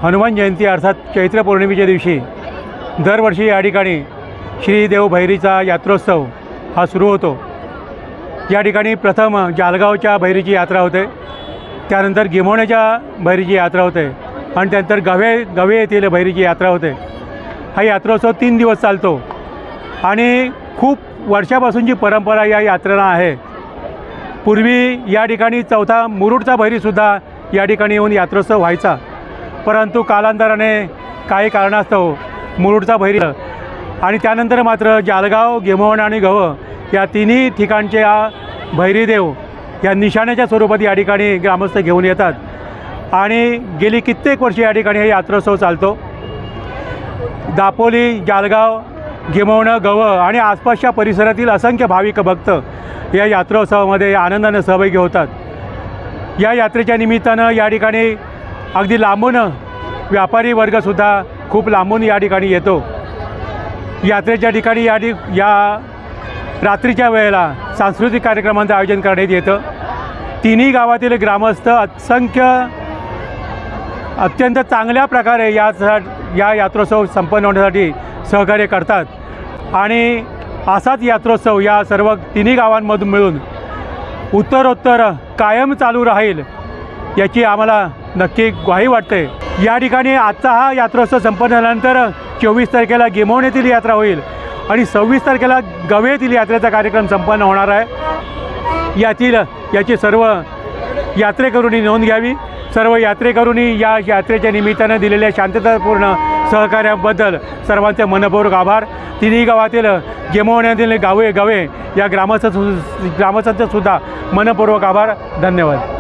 हनुमान जयंती अर्थात चैत्र पौर्णिमेच्या दिवशी दरवर्षी या ठिकाणी श्री देव भैरीचा यात्रोत्सव हा सुरू होतो। या ठिकाणी प्रथम जालगावच्या भैरीची यात्रा होते, त्यानंतर गिमोण्याच्या भैरीची यात्रा होते आणि त्यानंतर गवे येथील भैरीची यात्रा होते। हा यात्रोत्सव 3 दिवस चालतो आणि खूप वर्षापासूनची परंपरा या यात्रेला आहे। पूर्वी या ठिकाणी चौथा मुरुडचा भैरीसुद्धा या ठिकाणी येऊन यात्रोत्सव व्हायचा, परंतु कालांतराने काही कारणास्तव मुरुडचा भैरी आणि त्यानंतर मात्र जालगाव, गिमोण आणि गव या तिन्ही ठिकाणचे भैरीदेव या निशाण्याच्या स्वरूपात या ठिकाणी ग्रामस्थ घेऊन येतात आणि गेली कित्येक वर्षे या ठिकाणी हे यात्रोत्सव चालतो। दापोली, जालगाव, गिमोण, गव आणि आसपासच्या परिसरातील असंख्य भाविक भक्त या यात्रोत्सवामध्ये आनंदाने सहभागी होतात। या यात्रेच्या निमित्तानं या ठिकाणी अगदी लांबून व्यापारी वर्गसुद्धा खूप लांबून या ठिकाणी येतो। यात्रेच्या ठिकाणी या रात्रीच्या वेळेला सांस्कृतिक कार्यक्रमांचं आयोजन करण्यात येतं। तिन्ही गावातील ग्रामस्थ अत्यंत चांगल्या प्रकारे या यात्रोत्सव संपन्न होण्यासाठी सहकार्य करतात आणि असाच यात्रोत्सव या सर्व तिन्ही गावांमधून मिळून उत्तरोत्तर कायम चालू राहील याची आम्हाला नक्की ग्वाही वाटते। या ठिकाणी आजचा हा यात्रोत्सव संपन्न झाल्यानंतर 24 तारखेला गिमोण येथील यात्रा होईल आणि 26 तारखेला गवे येथील यात्रेचा कार्यक्रम संपन्न होणार आहे। याची सर्व यात्रेकरूंनी नोंद घ्यावी। सर्व यात्रेकरूंनी या यात्रेच्या निमित्तानं दिलेल्या शांततापूर्ण सहकार्याबद्दल सर्वांचे मनपूर्वक आभार। तिन्ही गावातील गिमोण येथील गवे या ग्रामस्थांचे सुद्धा मनपूर्वक आभार। धन्यवाद।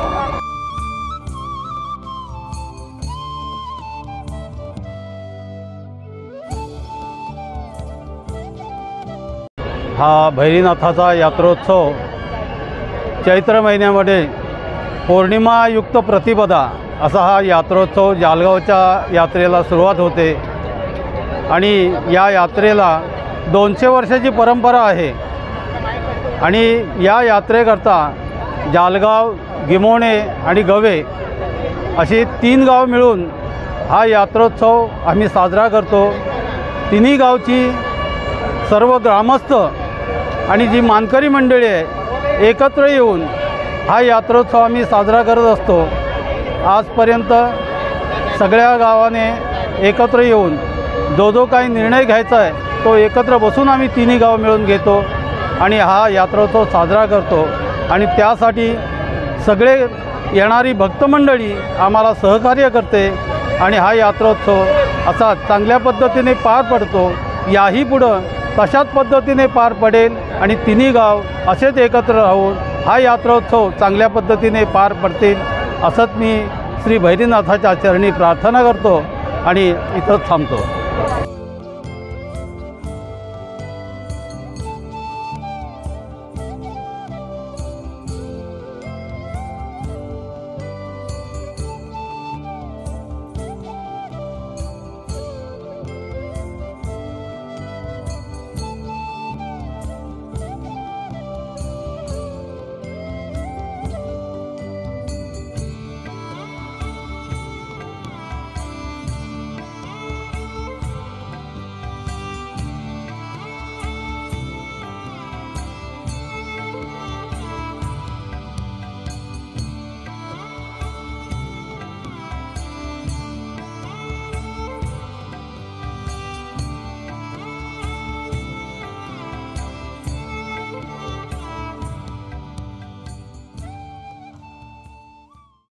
हा भैरीनाथाचा यात्रोत्सव चैत्र महिन्यामध्ये पौर्णिमायुक्त प्रतिपदा असा हा यात्रोत्सव जालगावच्या यात्रेला सुरुवात होते आणि या यात्रेला 200 वर्षाची परंपरा आहे आणि या यात्रेकरता जालगाव, गिमोणे आणि गवे अशी 3 गाव मिळून हा यात्रोत्सव आम्ही साजरा करतो। तिन्ही गावची सर्व ग्रामस्थ आणि जी मानकरी मंडळी आहे एकत्र येऊन हा यात्रोत्सव आम्ही साजरा करत असतो। आजपर्यंत सगळ्या गावाने एकत्र येऊन जो काही निर्णय घ्यायचा आहे तो एकत्र बसून आम्ही तिन्ही गाव मिळून घेतो आणि हा यात्रोत्सव साजरा करतो आणि त्यासाठी सगळे येणारी भक्तमंडळी आम्हाला सहकार्य करते आणि हा यात्रोत्सव असा चांगल्या पद्धतीने पार पडतो। याही पुढं तशाच पद्धतीने पार पडेल आणि तिन्ही गाव असेच एकत्र राहून हा यात्रोत्सव चांगल्या पद्धतीने पार पडतील असंच मी श्री भैरीनाथाच्या चरणी प्रार्थना करतो आणि इथंच थांबतो।